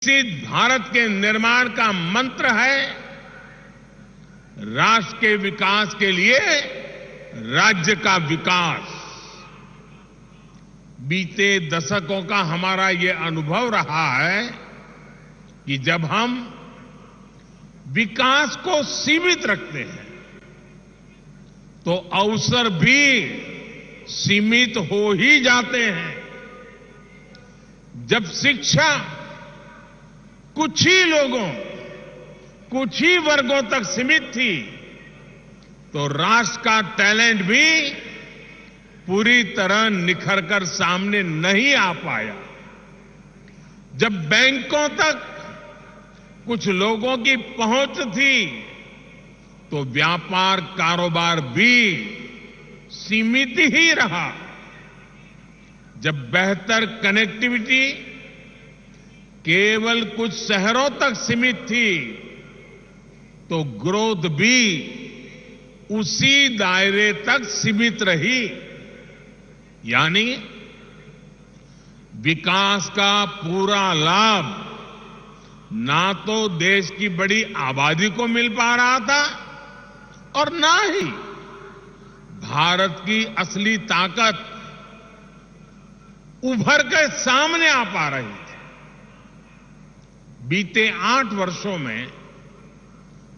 विकसित भारत के निर्माण का मंत्र है राष्ट्र के विकास के लिए राज्य का विकास। बीते दशकों का हमारा ये अनुभव रहा है कि जब हम विकास को सीमित रखते हैं तो अवसर भी सीमित हो ही जाते हैं। जब शिक्षा कुछ ही लोगों, कुछ ही वर्गों तक सीमित थी तो राष्ट्र का टैलेंट भी पूरी तरह निखर कर सामने नहीं आ पाया। जब बैंकों तक कुछ लोगों की पहुंच थी तो व्यापार कारोबार भी सीमित ही रहा। जब बेहतर कनेक्टिविटी केवल कुछ शहरों तक सीमित थी तो ग्रोथ भी उसी दायरे तक सीमित रही। यानी विकास का पूरा लाभ ना तो देश की बड़ी आबादी को मिल पा रहा था और ना ही भारत की असली ताकत उभर के सामने आ पा रही थी। बीते 8 वर्षों में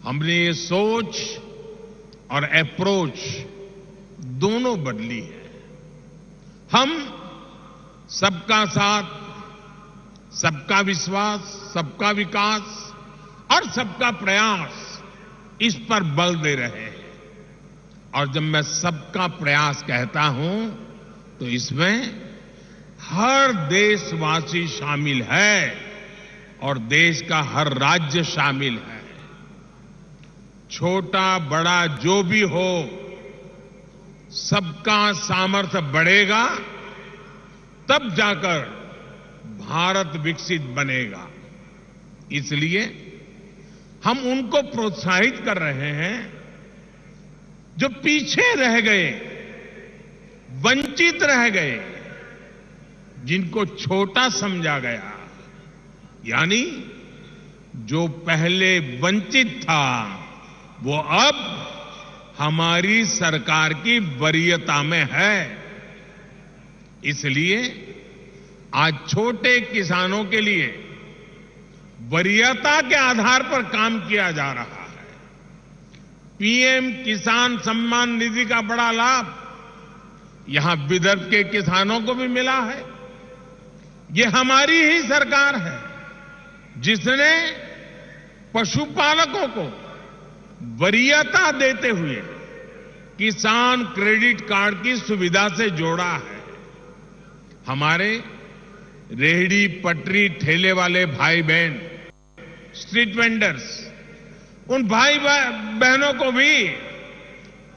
हमने ये सोच और अप्रोच दोनों बदली है। हम सबका साथ, सबका विश्वास, सबका विकास और सबका प्रयास इस पर बल दे रहे हैं। और जब मैं सबका प्रयास कहता हूं तो इसमें हर देशवासी शामिल है और देश का हर राज्य शामिल है। छोटा बड़ा जो भी हो, सबका सामर्थ्य बढ़ेगा तब जाकर भारत विकसित बनेगा। इसलिए हम उनको प्रोत्साहित कर रहे हैं जो पीछे रह गए, वंचित रह गए, जिनको छोटा समझा गया। यानी जो पहले वंचित था वो अब हमारी सरकार की वरीयता में है। इसलिए आज छोटे किसानों के लिए वरीयता के आधार पर काम किया जा रहा है। पीएम किसान सम्मान निधि का बड़ा लाभ यहां विदर्भ के किसानों को भी मिला है। ये हमारी ही सरकार है जिसने पशुपालकों को वरीयता देते हुए किसान क्रेडिट कार्ड की सुविधा से जोड़ा है। हमारे रेहड़ी पटरी ठेले वाले भाई बहन, स्ट्रीट वेंडर्स, उन भाई बहनों को भी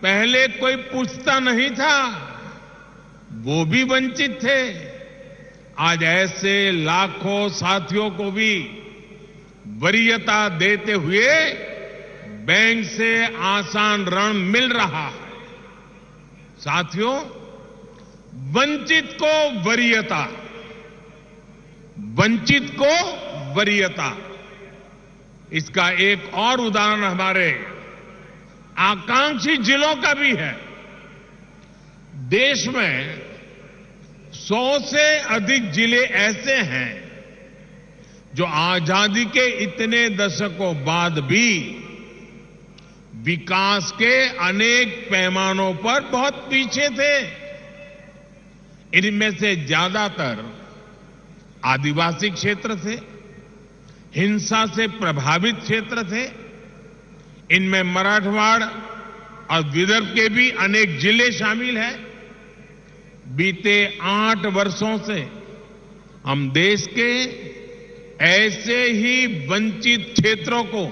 पहले कोई पूछता नहीं था, वो भी वंचित थे। आज ऐसे लाखों साथियों को भी वरीयता देते हुए बैंक से आसान ऋण मिल रहा है। साथियों, वंचित को वरीयता, वंचित को वरीयता, इसका एक और उदाहरण हमारे आकांक्षी जिलों का भी है। देश में 100 से अधिक जिले ऐसे हैं जो आजादी के इतने दशकों बाद भी विकास के अनेक पैमानों पर बहुत पीछे थे। इनमें से ज्यादातर आदिवासी क्षेत्र थे, हिंसा से प्रभावित क्षेत्र थे। इनमें मराठवाड़ और विदर्भ के भी अनेक जिले शामिल हैं। बीते 8 वर्षों से हम देश के ऐसे ही वंचित क्षेत्रों को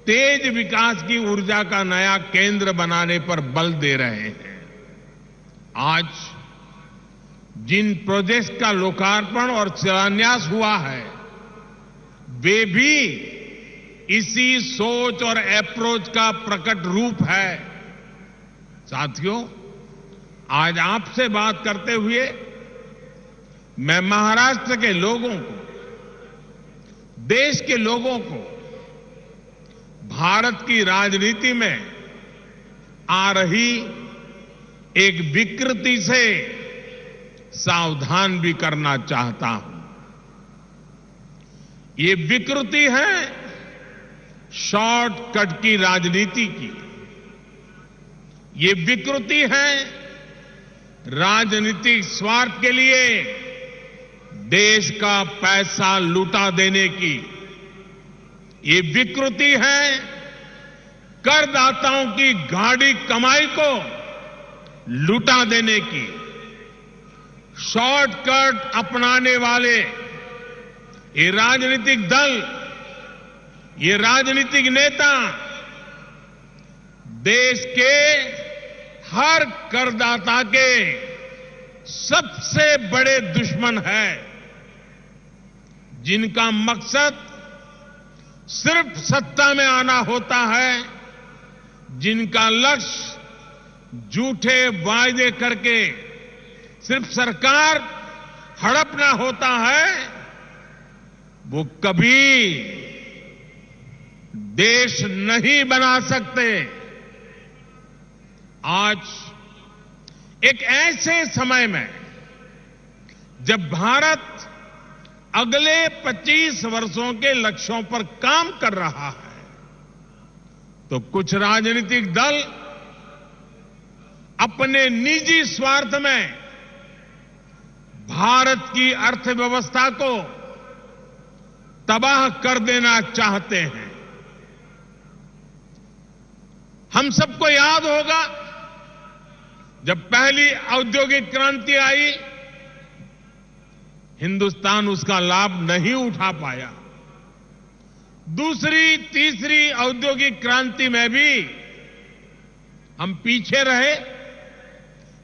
तेज विकास की ऊर्जा का नया केंद्र बनाने पर बल दे रहे हैं। आज जिन प्रोजेक्ट्स का लोकार्पण और शिलान्यास हुआ है वे भी इसी सोच और अप्रोच का प्रकट रूप है। साथियों, आज आपसे बात करते हुए मैं महाराष्ट्र के लोगों को देश के लोगों को भारत की राजनीति में आ रही एक विकृति से सावधान भी करना चाहता हूं। ये विकृति है शॉर्टकट की राजनीति की। ये विकृति है राजनीतिक स्वार्थ के लिए देश का पैसा लुटा देने की। ये विकृति है करदाताओं की गाढ़ी कमाई को लुटा देने की। शॉर्टकट अपनाने वाले ये राजनीतिक दल, ये राजनीतिक नेता देश के हर करदाता के सबसे बड़े दुश्मन है, जिनका मकसद सिर्फ सत्ता में आना होता है, जिनका लक्ष्य झूठे वायदे करके सिर्फ सरकार हड़पना होता है, वो कभी देश नहीं बना सकते। आज एक ऐसे समय में जब भारत अगले 25 वर्षों के लक्ष्यों पर काम कर रहा है, तो कुछ राजनीतिक दल अपने निजी स्वार्थ में भारत की अर्थव्यवस्था को तबाह कर देना चाहते हैं। हम सबको याद होगा जब पहली औद्योगिक क्रांति आई, हिंदुस्तान उसका लाभ नहीं उठा पाया। दूसरी, तीसरी औद्योगिक क्रांति में भी हम पीछे रहे,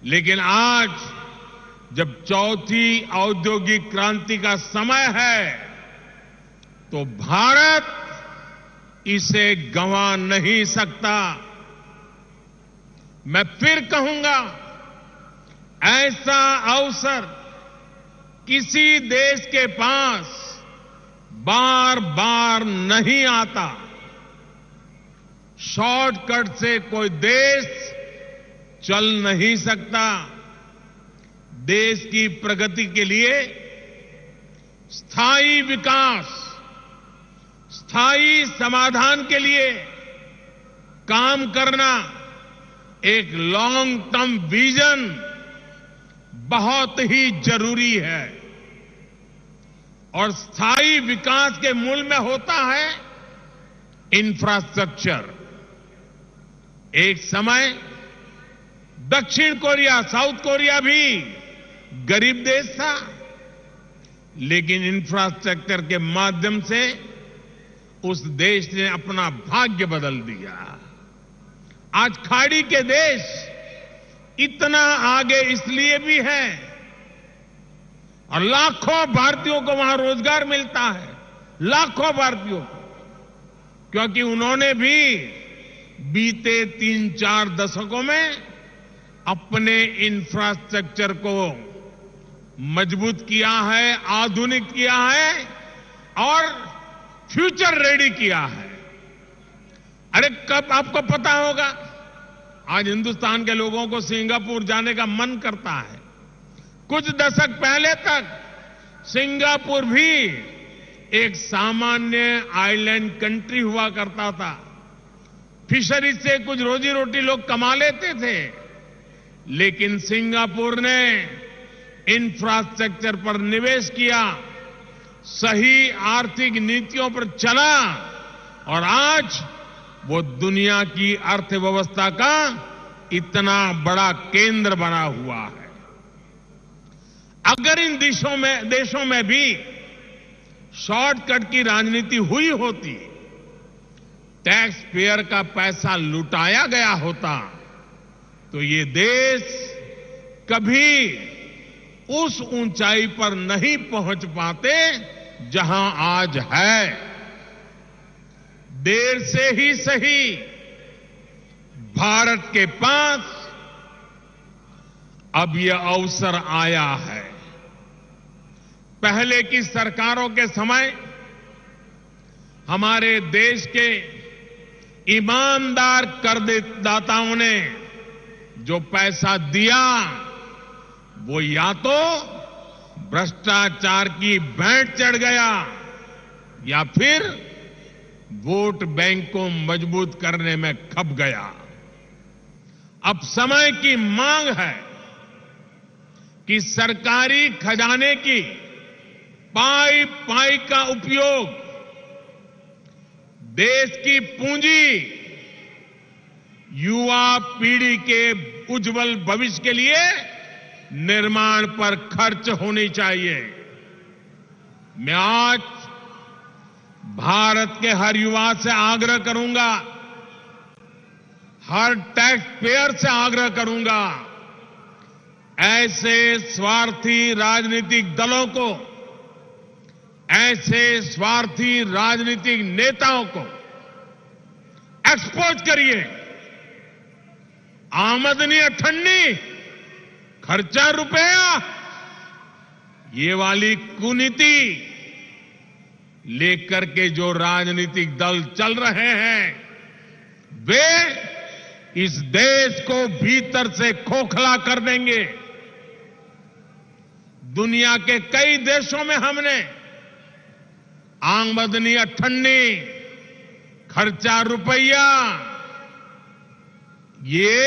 लेकिन आज जब चौथी औद्योगिक क्रांति का समय है, तो भारत इसे गंवा नहीं सकता। मैं फिर कहूंगा, ऐसा अवसर किसी देश के पास बार बार नहीं आता। शॉर्टकट से कोई देश चल नहीं सकता। देश की प्रगति के लिए स्थायी विकास, स्थायी समाधान के लिए काम करना, एक लॉन्ग टर्म विजन बहुत ही जरूरी है। और स्थायी विकास के मूल में होता है इंफ्रास्ट्रक्चर। एक समय दक्षिण कोरिया, साउथ कोरिया भी गरीब देश था, लेकिन इंफ्रास्ट्रक्चर के माध्यम से उस देश ने अपना भाग्य बदल दिया। आज खाड़ी के देश इतना आगे इसलिए भी है, और लाखों भारतीयों को वहां रोजगार मिलता है, लाखों भारतीयों को, क्योंकि उन्होंने भी बीते 3-4 दशकों में अपने इंफ्रास्ट्रक्चर को मजबूत किया है, आधुनिक किया है और फ्यूचर रेडी किया है। अरे कब आपको पता होगा, आज हिंदुस्तान के लोगों को सिंगापुर जाने का मन करता है। कुछ दशक पहले तक सिंगापुर भी एक सामान्य आइलैंड कंट्री हुआ करता था। फिशरीज से कुछ रोजी रोटी लोग कमा लेते थे, लेकिन सिंगापुर ने इंफ्रास्ट्रक्चर पर निवेश किया, सही आर्थिक नीतियों पर चला, और आज वो दुनिया की अर्थव्यवस्था का इतना बड़ा केंद्र बना हुआ है। अगर इन देशों में भी शॉर्टकट की राजनीति हुई होती, टैक्स पेयर का पैसा लुटाया गया होता, तो ये देश कभी उस ऊंचाई पर नहीं पहुंच पाते जहां आज है। देर से ही सही, भारत के पास अब यह अवसर आया है। पहले की सरकारों के समय हमारे देश के ईमानदार करदाताओं ने जो पैसा दिया वो या तो भ्रष्टाचार की भेंट चढ़ गया या फिर वोट बैंक को मजबूत करने में खप गया। अब समय की मांग है कि सरकारी खजाने की पाई पाई का उपयोग देश की पूंजी युवा पीढ़ी के उज्जवल भविष्य के लिए निर्माण पर खर्च होनी चाहिए। मैं आज भारत के हर युवा से आग्रह करूंगा, हर टैक्स पेयर से आग्रह करूंगा, ऐसे स्वार्थी राजनीतिक दलों को, ऐसे स्वार्थी राजनीतिक नेताओं को एक्सपोज करिए। आमदनी अठन्नी, खर्चा रुपया, ये वाली कुनीति लेकर के जो राजनीतिक दल चल रहे हैं वे इस देश को भीतर से खोखला कर देंगे। दुनिया के कई देशों में हमने आमदनी अठन्नी, खर्चा रुपया, ये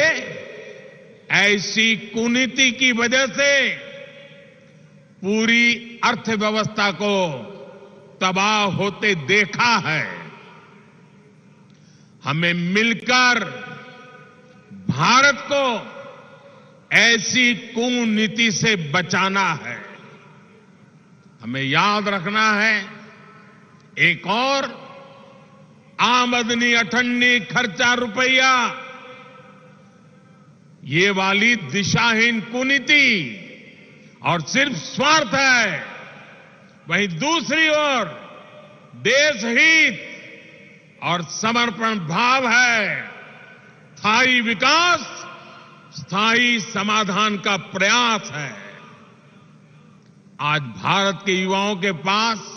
ऐसी कुनीति की वजह से पूरी अर्थव्यवस्था को तबाह होते देखा है। हमें मिलकर भारत को ऐसी कुनीति से बचाना है। हमें याद रखना है, एक और आमदनी अठन्नी, खर्चा रुपया, ये वाली दिशाहीन कुनीति और सिर्फ स्वार्थ है। वहीं दूसरी ओर देश हित और समर्पण भाव है, स्थायी विकास, स्थायी समाधान का प्रयास है। आज भारत के युवाओं के पास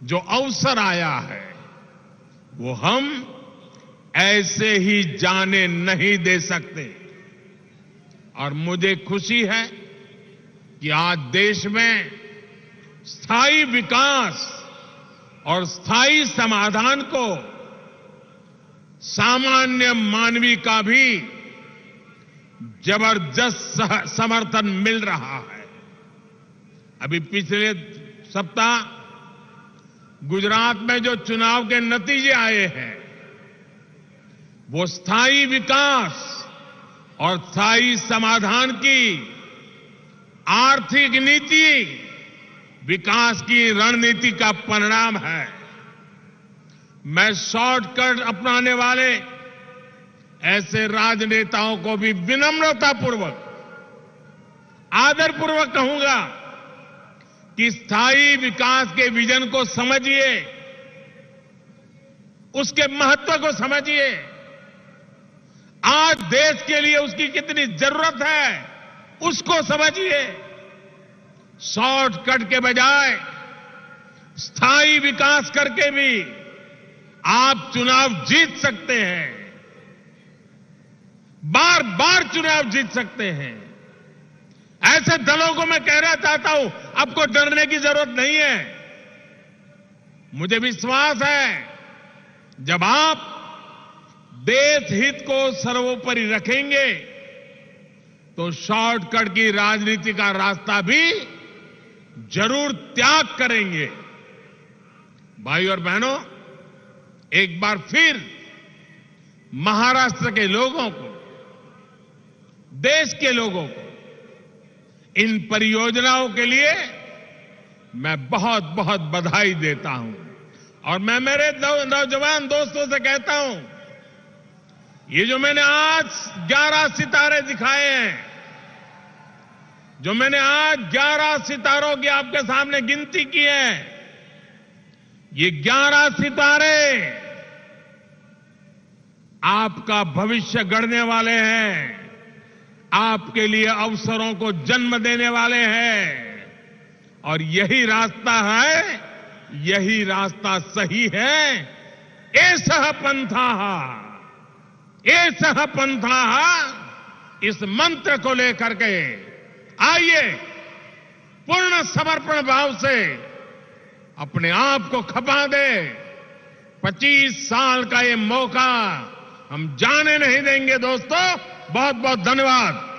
जो अवसर आया है वो हम ऐसे ही जाने नहीं दे सकते। और मुझे खुशी है कि आज देश में स्थायी विकास और स्थायी समाधान को सामान्य मानवी का भी जबरदस्त समर्थन मिल रहा है। अभी पिछले सप्ताह गुजरात में जो चुनाव के नतीजे आए हैं वो स्थायी विकास और स्थायी समाधान की आर्थिक नीति, विकास की रणनीति का परिणाम है। मैं शॉर्टकट अपनाने वाले ऐसे राजनेताओं को भी विनम्रतापूर्वक, आदरपूर्वक कहूंगा कि स्थायी विकास के विजन को समझिए, उसके महत्व को समझिए। आज देश के लिए उसकी कितनी जरूरत है उसको समझिए। शॉर्टकट के बजाय स्थायी विकास करके भी आप चुनाव जीत सकते हैं, बार बार चुनाव जीत सकते हैं। ऐसे दलों को मैं कहना चाहता हूं, आपको डरने की जरूरत नहीं है। मुझे विश्वास है जब आप देश हित को सर्वोपरि रखेंगे तो शॉर्टकट की राजनीति का रास्ता भी जरूर त्याग करेंगे। भाई और बहनों, एक बार फिर महाराष्ट्र के लोगों को, देश के लोगों को इन परियोजनाओं के लिए मैं बहुत बहुत बधाई देता हूं। और मैं मेरे नौजवान दोस्तों से कहता हूं, ये जो मैंने आज 11 सितारे दिखाए हैं, जो मैंने आज 11 सितारों की आपके सामने गिनती की है, ये 11 सितारे आपका भविष्य गढ़ने वाले हैं, आपके लिए अवसरों को जन्म देने वाले हैं। और यही रास्ता है, यही रास्ता सही है। एषः पंथः, एषः पंथः, इस मंत्र को लेकर के आइए पूर्ण समर्पण भाव से अपने आप को खपा दे। 25 साल का ये मौका हम जाने नहीं देंगे दोस्तों। बहुत बहुत धन्यवाद।